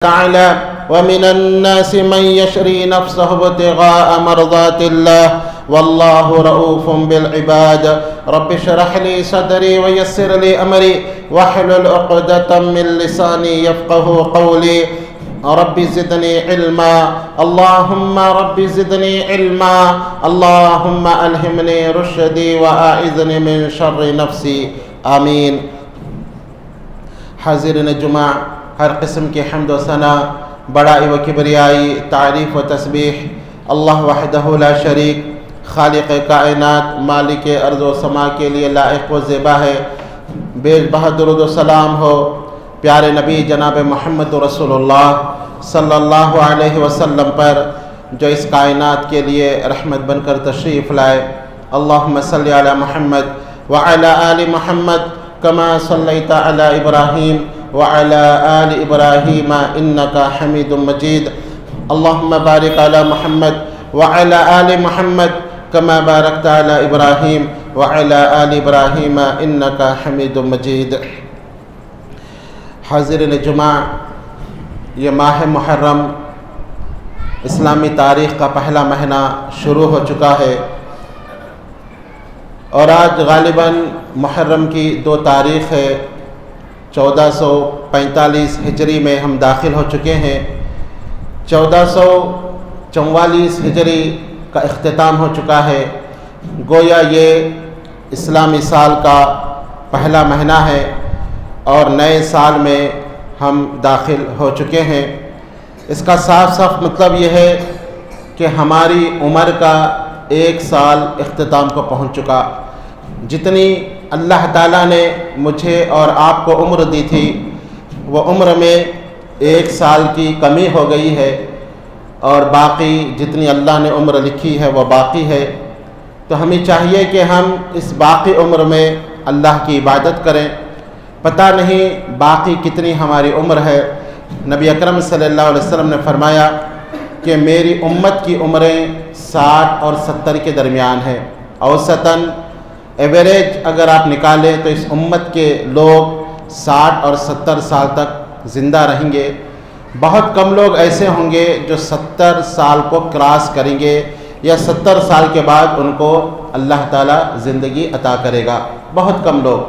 تعالى ومن الناس من يشري نفسه ابتغاء مرضات الله والله رؤوف بالعباد رب اشرح لي صدري ويسر لي أمري واحلل عقدة من لساني يفقه قولي رب زدني علما اللهم رب زدني علما اللهم ألهمني رشدي وأعذني من شر نفسي آمين. حاضرین جمعہ، ہر قسم کی حمد و ثنا، بڑائی و کبریائی، تعریف و تسبیح اللہ وحدہ لا شریک، خالق کائنات، مالک ارض و سما کے لیے لائق و زیبا ہے. بے بہت درود و سلام ہو پیارے نبی جناب محمد رسول اللہ صلی اللہ علیہ وسلم پر، جو اس کائنات کے لیے رحمت بن کر تشریف لائے. اللہم صلی علی محمد وعلی آل محمد کما صلیت علی ابراہیم وعلی آل ابراہیم انکا حمید مجید. اللہم بارک علی محمد وعلی آل محمد کما بارکت علی ابراہیم وعلی آل ابراہیم انکا حمید مجید. حاضرین جمعہ، یہ ماہ محرم اسلامی تاریخ کا پہلا مہینہ شروع ہو چکا ہے، اور آج غالباً محرم کی 2 تاریخ ہے. 1445 ہجری میں ہم داخل ہو چکے ہیں. 1444 ہجری کا اختتام ہو چکا ہے. گویا یہ اسلامی سال کا پہلا مہینہ ہے اور نئے سال میں ہم داخل ہو چکے ہیں. اس کا صاف صاف مطلب یہ ہے کہ ہماری عمر کا 1 سال اختتام کو پہنچ چکا. جتنی اللہ تعالیٰ نے مجھے اور آپ کو عمر دی تھی، وہ عمر میں 1 سال کی کمی ہو گئی ہے، اور باقی جتنی اللہ نے عمر لکھی ہے وہ باقی ہے. تو ہمیں چاہیے کہ ہم اس باقی عمر میں اللہ کی عبادت کریں. پتہ نہیں باقی کتنی ہماری عمر ہے. نبی اکرم صلی اللہ علیہ وسلم نے فرمایا کہ میری امت کی عمریں 60 اور 70 کے درمیان ہیں. اوسطاً ایوریج اگر آپ نکالیں تو اس امت کے لوگ 60 اور 70 سال تک زندہ رہیں گے. بہت کم لوگ ایسے ہوں گے جو 70 سال کو کراس کریں گے، یا 70 سال کے بعد ان کو اللہ تعالیٰ زندگی عطا کرے گا. بہت کم لوگ.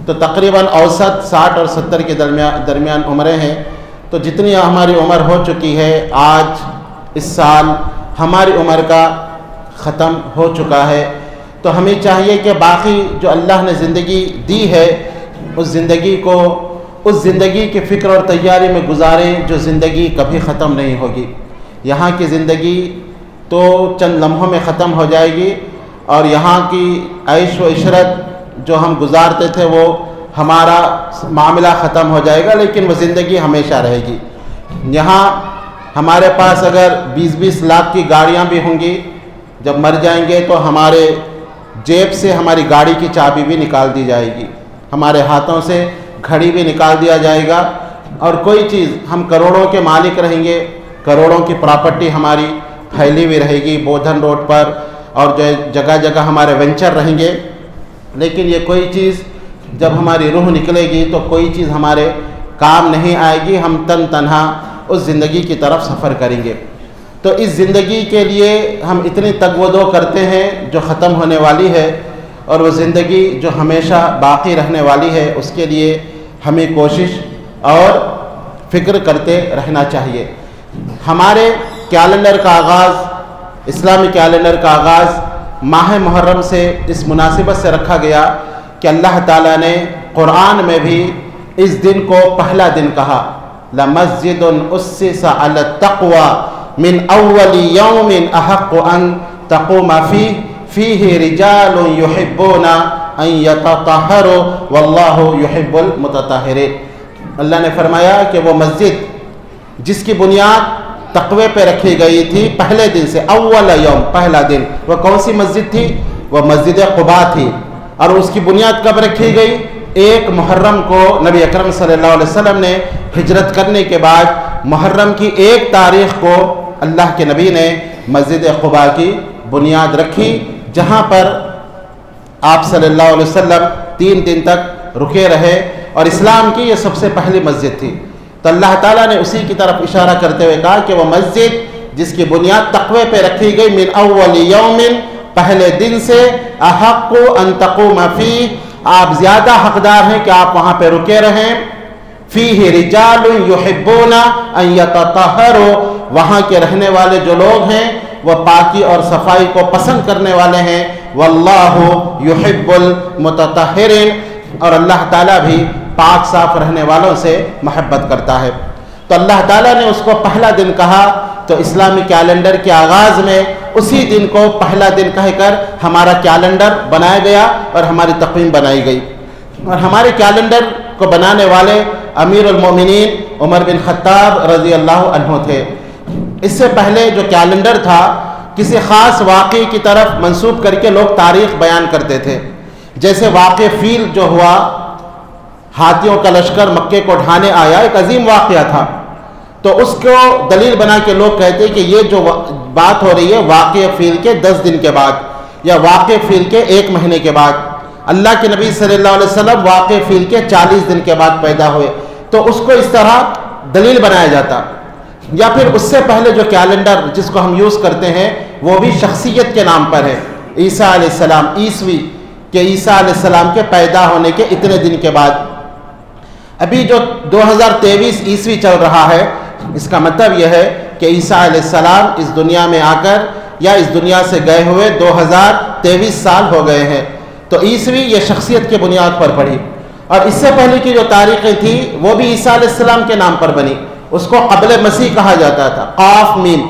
تو تقریباً اوسط 60 اور 70 کے درمیان عمریں ہیں. تو جتنی ہماری عمر ہو چکی ہے، آج اس سال ہماری عمر کا ختم ہو چکا ہے. تو ہمیں چاہیے کہ باقی جو اللہ نے زندگی دی ہے، اس زندگی کی فکر اور تیاری میں گزاریں، جو زندگی کبھی ختم نہیں ہوگی. یہاں کی زندگی تو چند لمحوں میں ختم ہو جائے گی، اور یہاں کی عیش و عشرت جو ہم گزارتے تھے وہ ہمارا معاملہ ختم ہو جائے گا، لیکن وہ زندگی ہمیشہ رہے گی. یہاں ہمارے پاس اگر 20-20 لاکھ کی گاڑیاں بھی ہوں گی، جب مر جائیں گے تو ہمارے جیب سے ہماری گاڑی کی چابی بھی نکال دی جائے گی، ہمارے ہاتھوں سے گھڑی بھی نکال دیا جائے گا، اور کوئی چیز، ہم کروڑوں کے مالک رہیں گے، کروڑوں کی پراپرٹی ہماری پھیلی ہوئی رہے گی بودھن روڈ پر، اور جو جگہ جگہ ہمارے وینچر رہیں گے. لیکن یہ کوئی چیز جب ہماری روح نکلے گی تو کوئی چیز ہمارے کام نہیں آئے گی. ہم تنہا اس زندگی کی طرف سفر کریں گے. تو اس زندگی کے لیے ہم اتنی تگ و دو کرتے ہیں جو ختم ہونے والی ہے، اور وہ زندگی جو ہمیشہ باقی رہنے والی ہے اس کے لیے ہمیں کوشش اور فکر کرتے رہنا چاہیے. ہمارے کیلنڈر کا آغاز، اسلامی کیلنڈر کا آغاز ماہ محرم سے اس مناسبت سے رکھا گیا کہ اللہ تعالیٰ نے قرآن میں بھی اس دن کو پہلا دن کہا. لَمَسْجِدٌ أُسِّسَ عَلَى التَّقْوَى من اول یوم احق ان تقوم فیہ رجال یحبون ان یتطہروا واللہ یحب المتطہرین. اللہ نے فرمایا کہ وہ مسجد جس کی بنیاد تقوی پہ رکھی گئی تھی پہلے دن سے، اول یوم، پہلا دن، وہ کون سی مسجد تھی؟ وہ مسجد قباء تھی. اور اس کی بنیاد کب رکھی گئی؟ 1 محرم کو نبی اکرم صلی اللہ علیہ وسلم نے ہجرت کرنے کے بعد محرم کی 1 تاریخ کو اللہ کے نبی نے مسجد قباء کی بنیاد رکھی، جہاں پر آپ صلی اللہ علیہ وسلم 3 دن تک رکے رہے، اور اسلام کی یہ سب سے پہلی مسجد تھی. تو اللہ تعالیٰ نے اسی کی طرف اشارہ کرتے ہوئے کہا کہ وہ مسجد جس کی بنیاد تقوی پہ رکھی گئی، من اول یوم، پہلے دن سے، احق ان تقوم فیہ، آپ زیادہ حقدار ہیں کہ آپ وہاں پہ رکے رہیں، فیہ رجال یحبون ان یتطہروا، وہاں کے رہنے والے جو لوگ ہیں وہ پاکی اور صفائی کو پسند کرنے والے ہیں، واللہ یحب المتطہرین، اور اللہ تعالیٰ بھی پاک صاف رہنے والوں سے محبت کرتا ہے۔ تو اللہ تعالیٰ نے اس کو پہلا دن کہا، تو اسلامی کیلنڈر کے آغاز میں اسی دن کو پہلا دن کہہ کر ہمارا کیلنڈر بنایا گیا اور ہماری تقویم بنائی گئی۔ اور ہمارے کیلنڈر کو بنانے والے امیر المومنین عمر بن خطاب رضی اللہ عنہ تھے۔ اس سے پہلے جو کیلنڈر تھا کسی خاص واقعے کی طرف منسوب کر کے لوگ تاریخ بیان کرتے تھے، جیسے واقع فیل جو ہوا، ہاتھیوں کا لشکر مکے کو ڈھانے آیا، ایک عظیم واقعہ تھا، تو اس کو دلیل بنا کے لوگ کہتے کہ یہ جو بات ہو رہی ہے واقع فیل کے 10 دن کے بعد یا واقع فیل کے 1 مہینے کے بعد، اللہ کے نبی صلی اللہ علیہ وسلم واقع فیل کے 40 دن کے بعد پیدا ہوئے، تو اس کو اس طرح دلیل بنایا جاتا۔ یا پھر اس سے پہلے جو کیلنڈر جس کو ہم یوز کرتے ہیں وہ بھی شخصیت کے نام پر ہے، عیسیٰ علیہ السلام، عیسوی، کہ عیسیٰ علیہ السلام کے پیدا ہونے کے اتنے دن کے بعد۔ ابھی جو 2023 عیسوی چل رہا ہے، اس کا مطلب یہ ہے کہ عیسیٰ علیہ السلام اس دنیا میں آ کر یا اس دنیا سے گئے ہوئے 2023 سال ہو گئے ہیں، تو عیسوی یہ شخصیت کے بنیاد پر پڑھی۔ اور اس سے پہلے کی جو تاریخیں تھیں وہ بھی عیسیٰ علیہ السلام کے نام پر بنی، اس کو قبل مسیح کہا جاتا تھا، قاف میم،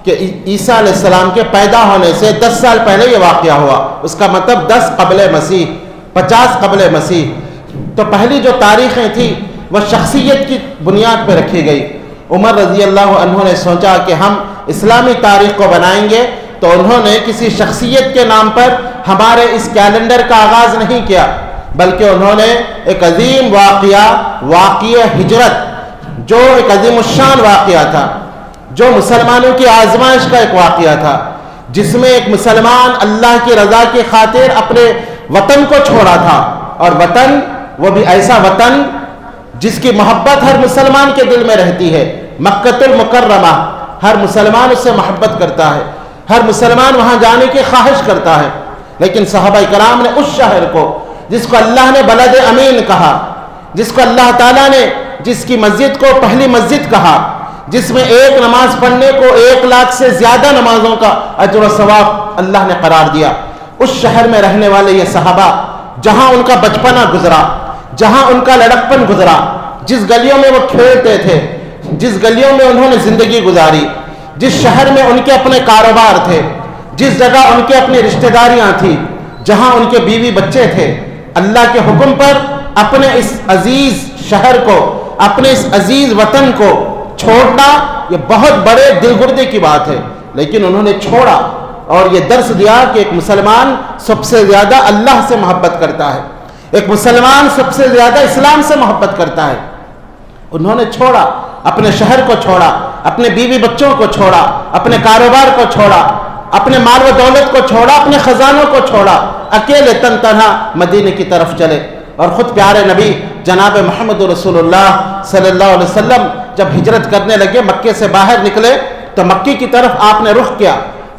کہ عیسیٰ علیہ السلام کے پیدا ہونے سے 10 سال پہلے یہ واقعہ ہوا، اس کا مطلب 10 قبل مسیح، 50 قبل مسیح۔ تو پہلی جو تاریخیں تھیں وہ شخصیت کی بنیاد پہ رکھی گئی۔ عمر رضی اللہ عنہ نے سوچا کہ ہم اسلامی تاریخ کو بنائیں گے، تو انہوں نے کسی شخصیت کے نام پر ہمارے اس کیلنڈر کا آغاز نہیں کیا، بلکہ انہوں نے ایک عظیم واقعہ ہجرت، جو ایک عظیم الشان واقعہ تھا، جو مسلمانوں کی آزمائش کا ایک واقعہ تھا، جس میں ایک مسلمان اللہ کی رضا کی خاطر اپنے وطن کو چھوڑا تھا، اور وطن وہ بھی ایسا وطن جس کی محبت ہر مسلمان کے دل میں رہتی ہے، مکۃ المکرمہ، ہر مسلمان اس سے محبت کرتا ہے، ہر مسلمان وہاں جانے کی خواہش کرتا ہے۔ لیکن صحابہ کرام نے اس شہر کو جس کو اللہ نے بلد امین کہا، جس کو اللہ تعالیٰ نے جس کی مسجد کو پہلی مسجد کہا، جس میں ایک نماز پڑھنے کو 1 لاکھ سے زیادہ نمازوں کا اجر و ثواب اللہ نے قرار دیا، اس شہر میں رہنے والے یہ صحابہ، جہاں ان کا بچپنا گزرا، جہاں ان کا لڑکپن گزرا، جس گلیوں میں وہ کھیلتے تھے، جس گلیوں میں انہوں نے زندگی گزاری، جس شہر میں ان کے اپنے کاروبار تھے، جس جگہ ان کے اپنی رشتہ داریاں تھیں، جہاں ان کے بیوی بچے تھے، اللہ کے حکم پر اپنے اس عزیز شہر کو، اپنے اس عزیز وطن کو چھوڑنا یہ بہت بڑے دل گردے کی بات ہے، لیکن انہوں نے چھوڑا، اور یہ درس دیا کہ ایک مسلمان سب سے زیادہ اللہ سے محبت کرتا ہے، ایک مسلمان سب سے زیادہ اسلام سے محبت کرتا ہے۔ انہوں نے چھوڑا، اپنے شہر کو چھوڑا، اپنے بیوی بچوں کو چھوڑا، اپنے کاروبار کو چھوڑا، اپنے مال و دولت کو چھوڑا، اپنے خزانوں کو چھوڑا، اکیلے تن تنہا مدینے کی طرف چلے۔ اور خود پیارے نبی جناب محمد رسول اللہ صلی اللہ علیہ وسلم جب ہجرت کرنے لگے، مکے سے باہر نکلے، تو مکے کی طرف آپ نے رخ کیا،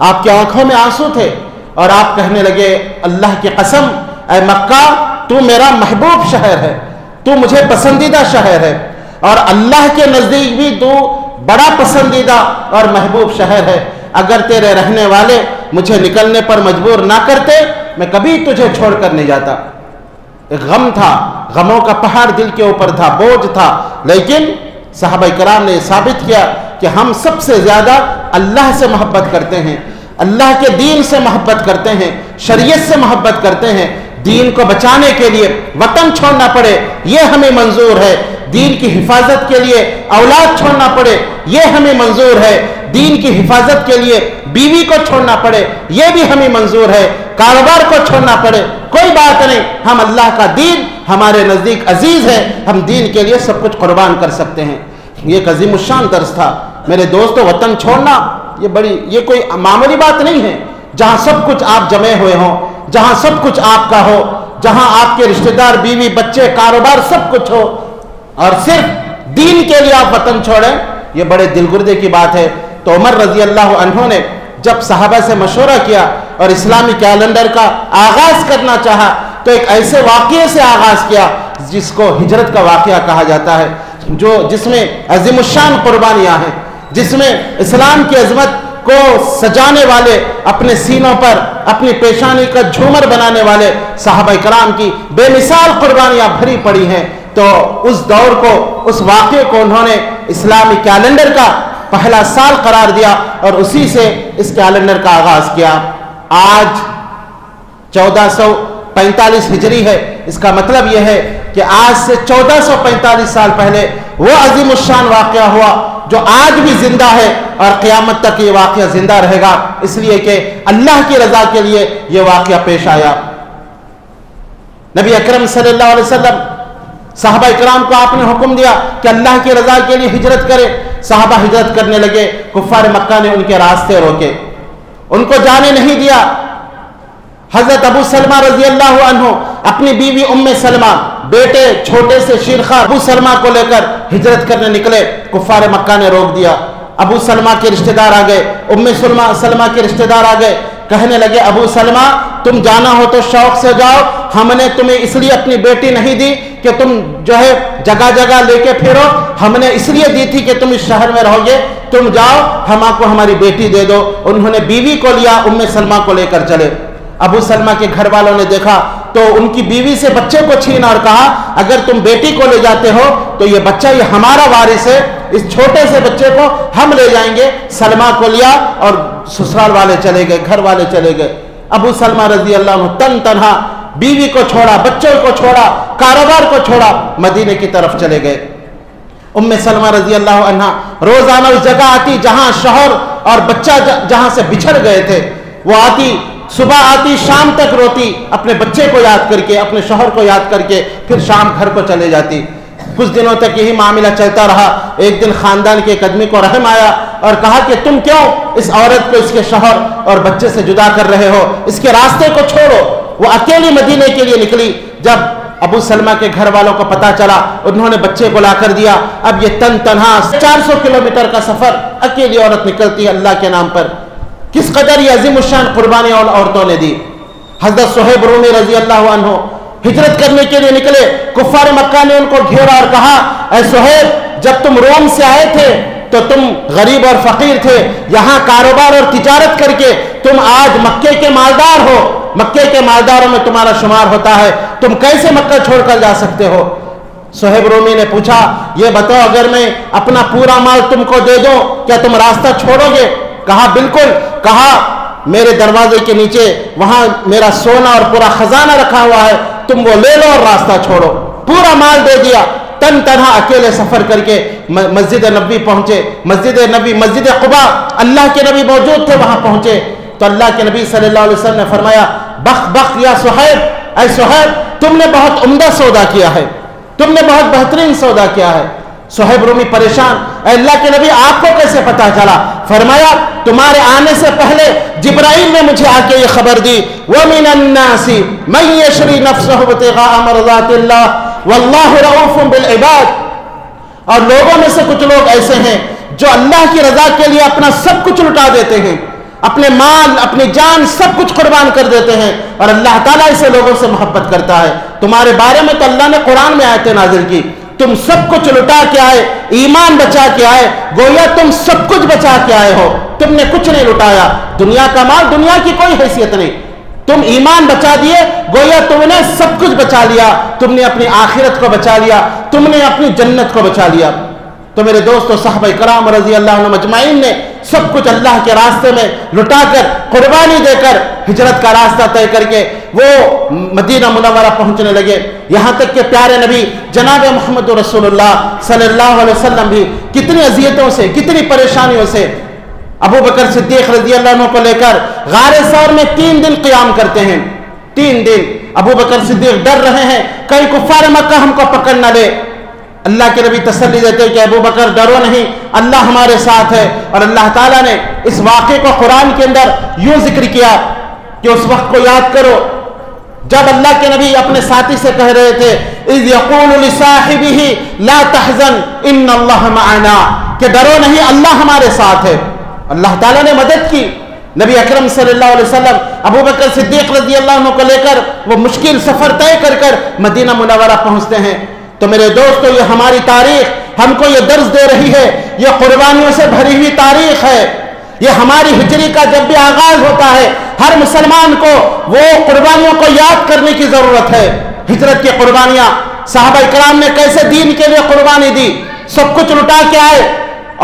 آپ کی آنکھوں میں آنسو تھے، اور آپ کہنے لگے اللہ کی قسم، اے مکہ تو میرا محبوب شہر ہے، تو مجھے پسندیدہ شہر ہے، اور اللہ کے نزدیک بھی تو بڑا پسندیدہ اور محبوب شہر ہے، اگر تیرے رہنے والے مجھے نکلنے پر مجبور نہ کرتے میں کبھی تجھے چھوڑ کر نہیں جاتا۔ ایک غم تھا، غموں کا پہاڑ دل کے اوپر تھا، بوجھ تھا، لیکن صحابہ کرام نے ثابت کیا کہ ہم سب سے زیادہ اللہ سے محبت کرتے ہیں، اللہ کے دین سے محبت کرتے ہیں، شریعت سے محبت کرتے ہیں۔ دین کو بچانے کے لیے وطن چھوڑنا پڑے یہ ہمیں منظور ہے، دین کی حفاظت کے لیے اولاد چھوڑنا پڑے یہ ہمیں منظور ہے، دین کی حفاظت کے لیے بیوی کو چھوڑنا پڑے یہ بھی ہمیں منظور ہے، کاروبار کو چھوڑنا پڑے کوئی بات نہیں، ہم اللہ کا دین ہمارے نزدیک عزیز ہے، ہم دین کے لیے سب کچھ قربان کر سکتے ہیں۔ یہ ایک عظیم الشان درس تھا میرے دوستو۔ وطن چھوڑنا یہ کوئی معمولی بات نہیں ہے، جہاں سب کچھ آپ جمع ہوئے ہوں، جہاں سب کچھ آپ کا ہو، جہاں آپ کے رشتہ دار، بیوی، بچے، کاروبار سب کچھ ہو، اور صرف دین کے لیے آپ وطن چھوڑیں، یہ بڑے دلگردے کی بات ہے۔ تو عمر رضی اللہ عنہ نے جب صحابہ سے مشورہ کیا اور اسلامی کیلنڈر کا آغاز کرنا چاہا تو ایک ایسے واقعے سے آغاز کیا جس کو ہجرت کا واقعہ کہا جاتا ہے، جس میں عظیم الشان قربانیاں ہیں، جس میں اسلام کی عظمت کو سجانے والے، اپنے سینوں پر اپنی پیشانی کا جھومر بنانے والے صحابہ کرام کی بے مثال قربانیاں بھری پڑی ہیں۔ تو اس دور کو، اس واقعے کو انہوں نے اسلامی کیلنڈر کا پہلا سال قرار دیا اور اسی سے اس کیلنڈر کا آغاز کیا۔ آج 1445 ہجری ہے، اس کا مطلب یہ ہے کہ آج سے 1445 سال پہلے وہ عظیم الشان واقعہ ہوا جو آج بھی زندہ ہے اور قیامت تک یہ واقعہ زندہ رہے گا، اس لیے کہ اللہ کی رضا کے لیے یہ واقعہ پیش آیا۔ نبی اکرم صلی اللہ علیہ وسلم صحابہ اکرام کو آپ نے حکم دیا کہ اللہ کی رضا کے لیے ہجرت کرے۔ صحابہ ہجرت کرنے لگے، کفار مکہ نے ان کے راستے روکے، ان کو جانے نہیں دیا۔ حضرت ابو سلمہ رضی اللہ عنہ اپنی بیوی ام سلمہ، بیٹے چھوٹے سے شیرخوار ابو سلمہ کو لے کر ہجرت کرنے نکلے، کفار مکہ نے روک دیا۔ ابو سلمہ کے رشتہ دار آ گئے، ام سلمہ کے رشتہ دار آ گئے، کہنے لگے ابو سلمہ تم جانا ہو تو شوق سے جاؤ، ہم نے تمہیں اس لیے اپنی بیٹی نہیں دی کہ تم جو ہے جگہ جگہ لے کے پھرو، ہم نے اس لیے دی تھی کہ تم اس شہر میں رہو گے، تم جاؤ ہم کو ہماری بیٹی دے دو۔ انہوں نے بیوی کو لیا، ام سلمہ کو لے کر چلے۔ ابو سلمہ کے گھر والوں نے دیکھا تو ان کی بیوی سے بچے کو چھینا اور کہا اگر تم بیٹی کو لے جاتے ہو تو یہ بچہ یہ ہمارا وارث ہے، اس چھوٹے سے بچے کو ہم لے جائیں گے۔ سلمہ کو لیا اور سسرال والے چلے گئے، گھر والے چلے گئے۔ ابو سلمہ رضی اللہ عنہ تن تنہا بیوی کو چھوڑا، بچوں کو چھوڑا، کاروبار کو چھوڑا، مدینے کی طرف چلے گئے۔ ام سلمہ رضی اللہ عنہ روزانہ اس جگہ آتی جہاں شوہر اور بچہ جہاں سے بچھڑ گئے تھے، وہ آتی، صبح آتی، شام تک روتی، اپنے بچے کو یاد کر کے، اپنے شوہر کو یاد کر کے پھر شام گھر کو چلے جاتی۔ کچھ دنوں تک یہی معاملہ چلتا رہا۔ ایک دن خاندان کے ایک آدمی کو رحم آیا اور کہا کہ تم کیوں اس عورت کو اس کے شوہر اور بچے سے جدا کر رہے ہو، اس کے راستے کو چھوڑو۔ وہ اکیلی مدینے کے لیے نکلی۔ جب ابو سلمہ کے گھر والوں کو پتا چلا، انہوں نے بچے کو لا کر دیا۔ اب یہ تن تنہا 400 کلومیٹر کا سفر اکیلی عورت نکلتی ہے اللہ کے نام پر۔ کس قدر یہ عظیم الشان قربانی عورتوں نے دی۔ حضرت صہیب رومی رضی اللہ عنہ ہجرت کرنے کے لیے نکلے، کفار مکہ نے ان کو گھیرا اور کہا اے صہیب جب تم روم سے آئے تھے تو تم غریب اور فقیر تھے، یہاں کاروبار اور تجارت کر کے تم آج مکے کے مالدار ہو، مکے کے مالداروں میں تمہارا شمار ہوتا ہے، تم کیسے مکہ چھوڑ کر جا سکتے ہو؟ صہیب رومی نے پوچھا یہ بتاؤ اگر میں اپنا پورا مال تم کو دے دوں کیا تم راستہ چھوڑو گے؟ کہا بالکل۔ کہا میرے دروازے کے نیچے وہاں میرا سونا اور پورا خزانہ رکھا ہوا ہے، تم وہ لے لو اور راستہ چھوڑو۔ پورا مال دے دیا۔ تن تنہا اکیلے سفر کر کے مسجد نبی پہنچے، مسجد قباء، اللہ کے نبی موجود تھے، وہاں پہنچے تو اللہ کے نبی صلی اللہ علیہ وسلم نے فرمایا بخ بخ یا صہیب، اے صہیب تم نے بہت عمدہ سودا کیا ہے، تم نے بہت بہترین سودا کیا ہے۔ صہیب رومی پریشان، اے اللہ کے نبی آپ کو کیسے پتا چلا؟ فرمایا تمہارے آنے سے پہلے جبرائیل نے مجھے آ کے یہ خبر دی وَمِنَ النَّاسِ مَن يَشْرِي نَفْسَهُ ابْتِغَاءَ مَرْضَاتِ اللَّهِ وَاللَّهُ رَءُوفٌ بِالْعِبَادِ۔ اور لوگوں میں سے کچھ لوگ ایسے ہیں جو اللہ کی رضا کے لیے اپنا سب کچھ لٹا دیتے ہیں، اپنے مال اپنی جان سب کچھ قربان کر دیتے ہیں، اور اللہ تعالیٰ اسے لوگوں سے محبت کرتا ہے۔ تمہارے بارے میں تو اللہ نے قرآن میں آیتیں نازل کی، تم سب کچھ لٹا کے آئے، ایمان بچا کے آئے، گویا تم سب کچھ بچا کے آئے ہو، تم نے کچھ نہیں لٹایا، دنیا کا مال دنیا کی کوئی حیثیت نہیں، تم ایمان بچا دیے، گویا تم نے سب کچھ بچا لیا، تم نے اپنی آخرت کو بچا لیا، تم نے اپنی جنت کو بچا لیا۔ تو میرے دوستو صحابہ کرام رضی اللہ عنہ مجمعین نے سب کچھ اللہ کے راستے میں لٹا کر، قربانی دے کر ہجرت کا راستہ طے کر کے وہ مدینہ منورہ پہنچنے لگے۔ یہاں تک کہ پیارے نبی جناب محمد رسول اللہ صلی اللہ علیہ وسلم بھی کتنی اذیتوں سے، کتنی پریشانیوں سے ابو بکر صدیق رضی اللہ عنہ کو لے کر غار ثور میں 3 دن قیام کرتے ہیں۔ 3 دن ابو بکر صدیق ڈر رہے ہیں کہیں کفار مکہ ہم کو پکڑ نہ لے۔ اللہ کے نبی تسلی دیتے کہ ابو بکر ڈرو نہیں، اللہ ہمارے ساتھ ہے۔ اور اللہ تعالیٰ نے اس واقعے کو قرآن کے اندر یوں ذکر کیا کہ اس وقت کو یاد کرو جب اللہ کے نبی اپنے ساتھی سے کہہ رہے تھے اذ یقول لصاحبہ لا تحزن ان اللہ معنا، کہ ڈرو نہیں اللہ ہمارے ساتھ ہے، اللہ تعالیٰ نے مدد کی۔ نبی اکرم صلی اللہ علیہ وسلم ابو بکر صدیق رضی اللہ عنہ کو لے کر وہ مشکل سفر طے کر کر مدینہ منورہ پہنچتے ہیں۔ تو میرے دوستو، یہ ہماری تاریخ ہم کو یہ درس دے رہی ہے، یہ قربانیوں سے بھری ہوئی تاریخ ہے۔ یہ ہماری ہجری کا جب بھی آغاز ہوتا ہے، ہر مسلمان کو وہ قربانیوں کو یاد کرنے کی ضرورت ہے۔ ہجرت کی قربانیاں، صحابہ اکرام نے کیسے دین کے لیے قربانی دی، سب کچھ لٹا کے آئے۔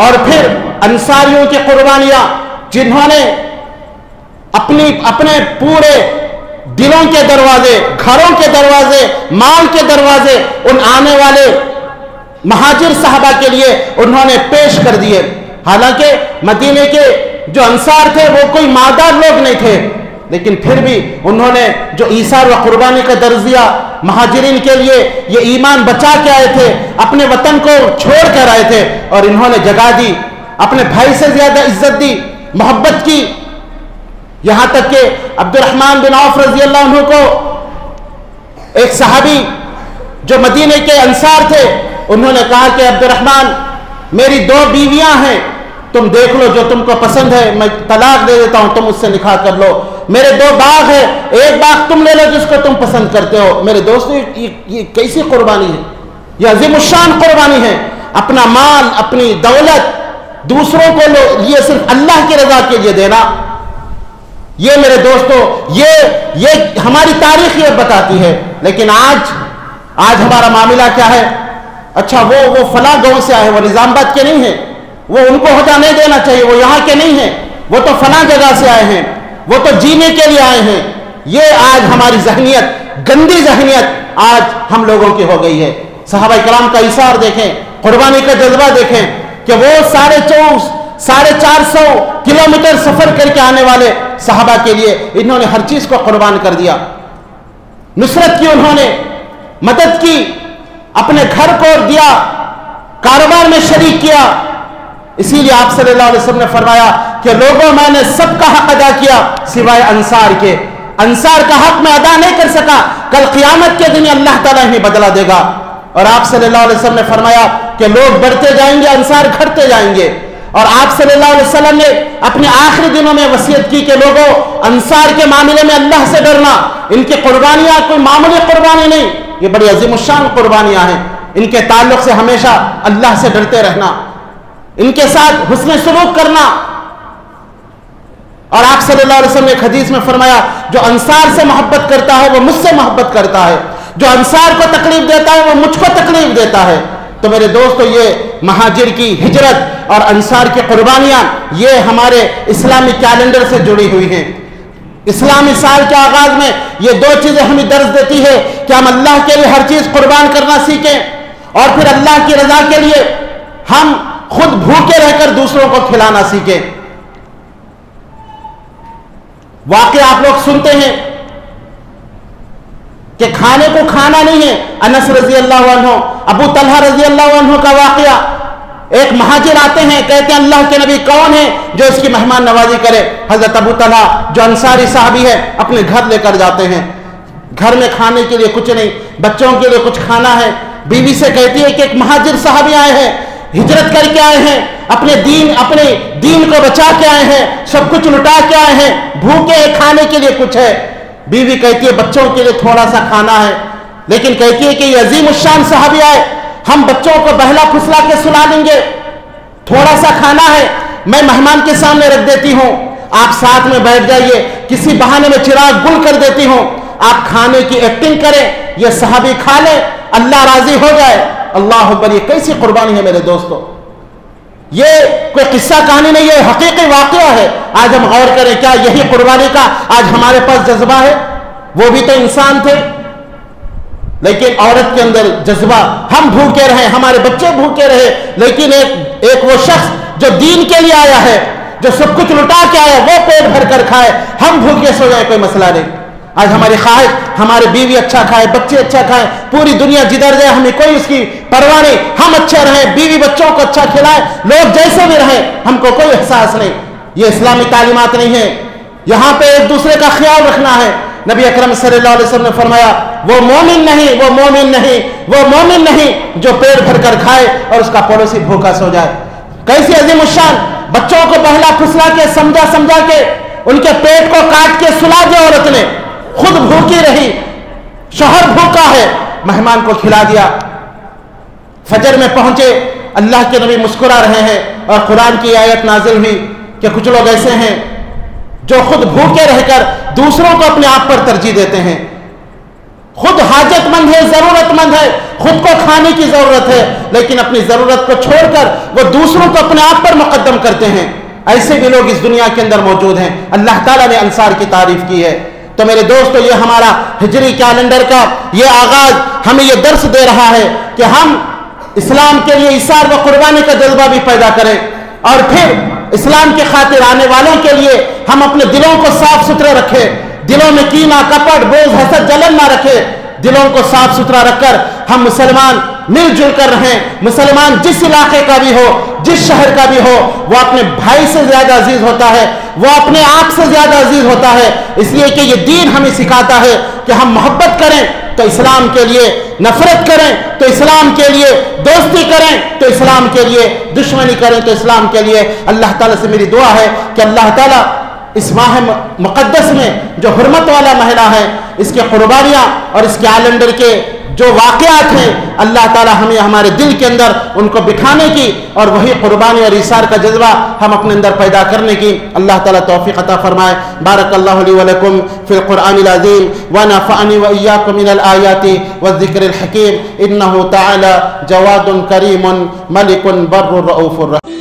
اور پھر انصاریوں کی قربانیاں، جنہوں نے اپنے پورے دلوں کے دروازے، گھروں کے دروازے، مال کے دروازے ان آنے والے مہاجر صحابہ کے لیے انہوں نے پیش کر دیے۔ حالانکہ مدینے کے جو انصار تھے وہ کوئی مالدار لوگ نہیں تھے، لیکن پھر بھی انہوں نے جو ایثار و قربانی کا درس دیا مہاجرین کے لیے، یہ ایمان بچا کے آئے تھے، اپنے وطن کو چھوڑ کر آئے تھے، اور انہوں نے جگہ دی، اپنے بھائی سے زیادہ عزت دی، محبت کی۔ یہاں تک کہ عبد الرحمن بن عوف رضی اللہ عنہ کو ایک صحابی جو مدینے کے انصار تھے، انہوں نے کہا کہ عبد الرحمن، میری 2 بیویاں ہیں، تم دیکھ لو جو تم کو پسند ہے، میں طلاق دے دیتا ہوں، تم اس سے نکاح کر لو۔ میرے 2 باغ ہیں، ایک باغ تم لے لو جس کو تم پسند کرتے ہو۔ میرے دوستو، یہ کیسی قربانی ہے؟ یہ عظیم الشان قربانی ہے۔ اپنا مال، اپنی دولت دوسروں کو یہ صرف اللہ کی رضا کے لیے دینا، یہ میرے دوستو، یہ ہماری تاریخ یہ بتاتی ہے۔ لیکن آج ہمارا معاملہ کیا ہے؟ اچھا وہ فلاں گاؤں سے آئے، وہ نظام آباد کے نہیں ہیں، وہ ان کو ہوتا نہیں دینا چاہیے، وہ یہاں کے نہیں ہیں، وہ تو فلاں جگہ سے آئے ہیں، وہ تو جینے کے لیے آئے ہیں۔ یہ آج ہماری ذہنیت، گندی ذہنیت آج ہم لوگوں کی ہو گئی ہے۔ صحابہ کرام کا ایثار دیکھیں، قربانی کا جذبہ دیکھیں کہ وہ 450 کلومیٹر سفر کر کے آنے والے صحابہ کے لیے انہوں نے ہر چیز کو قربان کر دیا، نصرت کی، انہوں نے مدد کی، اپنے گھر کو دیا، کاروبار میں شریک کیا۔ اسی لیے آپ صلی اللہ علیہ وسلم نے فرمایا کہ لوگوں، میں نے سب کا حق ادا کیا سوائے انصار کے۔ انصار کا حق میں ادا نہیں کر سکا، کل قیامت کے دن اللہ تعالیٰ ہی بدلہ دے گا۔ اور آپ صلی اللہ علیہ وسلم نے فرمایا کہ لوگ بڑھتے جائیں گے، انصار گھٹتے جائیں گے۔ اور آپ صلی اللہ علیہ وسلم نے اپنے آخری دنوں میں وصیت کی کہ لوگوں، انصار کے معاملے میں اللہ سے ڈرنا، ان کی قربانیاں کوئی معمولی قربانی نہیں، یہ بڑی عظیم الشان قربانیاں ہیں۔ ان کے تعلق سے ہمیشہ اللہ سے ڈرتے رہنا، ان کے ساتھ حسن سلوک کرنا۔ اور آپ صلی اللہ علیہ وسلم نے ایک حدیث میں فرمایا جو انصار سے محبت کرتا ہے وہ مجھ سے محبت کرتا ہے، جو انصار کو تکلیف دیتا ہے وہ مجھ کو تکلیف دیتا ہے۔ تو میرے دوستو، یہ مہاجر کی ہجرت اور انصار کی قربانیاں یہ ہمارے اسلامی کیلنڈر سے جڑی ہوئی ہیں۔ اسلامی سال کے آغاز میں یہ 2 چیزیں ہمیں درس دیتی ہے کہ ہم اللہ کے لیے ہر چیز قربان کرنا سیکھیں، اور پھر اللہ کی رضا کے لیے ہم خود بھوکے رہ کر دوسروں کو کھلانا سیکھیں۔ واقعہ آپ لوگ سنتے ہیں کہ کھانے کو کھانا نہیں ہے۔ انس رضی اللہ عنہ، ابو طلحہ رضی اللہ عنہ کا واقعہ، ایک مہاجر آتے ہیں، کہتے ہیں اللہ کے نبی کون ہے جو اس کی مہمان نوازی کرے؟ حضرت ابو طلحہ جو انصاری صحابی ہے اپنے گھر لے کر جاتے ہیں، گھر میں کھانے کے لیے کچھ نہیں، بچوں کے لیے کچھ کھانا ہے۔ بیوی سے کہتی ہے کہ ایک مہاجر صحابی آئے ہیں، ہجرت کر کے آئے ہیں، اپنے دین کو بچا کے آئے ہیں، سب کچھ لٹا کے آئے ہیں، بھوکے کھانے کے لیے کچھ ہے۔ بیوی کہتی ہے بچوں کے لیے تھوڑا سا کھانا ہے، لیکن کہتی ہے کہ یہ عظیم الشان صحابی آئے، ہم بچوں کو بہلا پھسلا کے سلا دیں گے، تھوڑا سا کھانا ہے، میں مہمان کے سامنے رکھ دیتی ہوں، آپ ساتھ میں بیٹھ جائیے، کسی بہانے میں چراغ گل کر دیتی ہوں، آپ کھانے کی ایکٹنگ کریں، یہ صحابی کھا لے، اللہ راضی ہو جائے۔ اللہ اکبر، یہ کیسی قربانی ہے میرے دوستو؟ یہ کوئی قصہ کہانی نہیں، یہ حقیقی واقعہ ہے۔ آج ہم غور کریں، کیا یہی قربانی کا آج ہمارے پاس جذبہ ہے؟ وہ بھی تو انسان تھے، لیکن عورت کے اندر جذبہ، ہم بھوکے رہے، ہمارے بچے بھوکے رہے، لیکن ایک وہ شخص جو دین کے لیے آیا ہے، جو سب کچھ لٹا کے آیا، وہ پیٹ بھر کر کھائے، ہم بھوکے سو جائیں، کوئی مسئلہ نہیں۔ آج ہماری خواہش ہمارے بیوی اچھا کھائے، بچے اچھا کھائیں، پوری دنیا جدھر جائے ہمیں کوئی اس کی پرواہ نہیں، ہم اچھے رہیں، بیوی بچوں کو اچھا کھلائیں، لوگ جیسے بھی رہیں، ہم کو کوئی احساس نہیں۔ یہ اسلامی تعلیمات نہیں ہے۔ یہاں پہ ایک دوسرے کا خیال رکھنا ہے، نبی اکرم صلی اللہ علیہ وسلم نے فرمایا وہ مومن نہیں جو پیٹ بھر کر کھائے اور اس کا پڑوسی بھوکا سو جائے۔ کیسی عظیم الشان، بچوں کو بہلا پھسلا کے سمجھا کے ان کے پیٹ کو کاٹ کے سلا دیا عورت نے، خود بھوکی رہی، شوہر بھوکا ہے، مہمان کو کھلا دیا۔ فجر میں پہنچے، اللہ کے نبی مسکرا رہے ہیں اور قرآن کی آیت نازل ہوئی کہ کچھ لوگ ایسے ہیں جو خود بھوکے رہ کر دوسروں کو اپنے آپ پر ترجیح دیتے ہیں، خود حاجت مند ہے، ضرورت مند ہے، خود کو کھانے کی ضرورت ہے، لیکن اپنی ضرورت کو چھوڑ کر وہ دوسروں کو اپنے آپ پر مقدم کرتے ہیں۔ ایسے بھی لوگ اس دنیا کے اندر موجود ہیں۔ اللہ تعالیٰ نے انصار کی تعریف کی ہے۔ تو میرے دوستو، یہ ہمارا ہجری کیلنڈر کا یہ آغاز ہمیں یہ درس دے رہا ہے کہ ہم اسلام کے لیے ایثار و قربانی کا جذبہ بھی پیدا کریں، اور پھر اسلام کی خاطر آنے والوں کے لیے ہم اپنے دلوں کو صاف ستھرے رکھیں، دلوں میں کینہ، کپٹ، بغض، حسد، جلن نہ رکھیں، دلوں کو صاف ستھرا رکھ کر ہم مسلمان مل جل کر رہیں۔ مسلمان جس علاقے کا بھی ہو، جس شہر کا بھی ہو، وہ اپنے بھائی سے زیادہ عزیز ہوتا ہے، وہ اپنے آپ سے زیادہ عزیز ہوتا ہے، اس لیے کہ یہ دین ہمیں سکھاتا ہے کہ ہم محبت کریں تو اسلام کے لیے، نفرت کریں تو اسلام کے لیے، دوستی کریں تو اسلام کے لیے، دشمنی کریں تو اسلام کے لیے۔ اللہ تعالیٰ سے میری دعا ہے کہ اللہ تعالیٰ اس ماہ مقدس میں جو حرمت والا مہینہ ہے، اس کے قربانیاں اور اس کے کیلنڈر کے جو واقعات ہیں، اللہ تعالیٰ ہمیں ہمارے دل کے اندر ان کو بٹھانے کی اور وہی قربانی اور ایثار کا جذبہ ہم اپنے اندر پیدا کرنے کی اللہ تعالیٰ توفیق عطا فرمائے۔ بارک اللہ لی ولکم فی القرآن العظیم ونفعنی وإیاکم من الآیات والذکر الحکیم، انہ تعالی جواد کریم ملک بر رؤوف الرحیم۔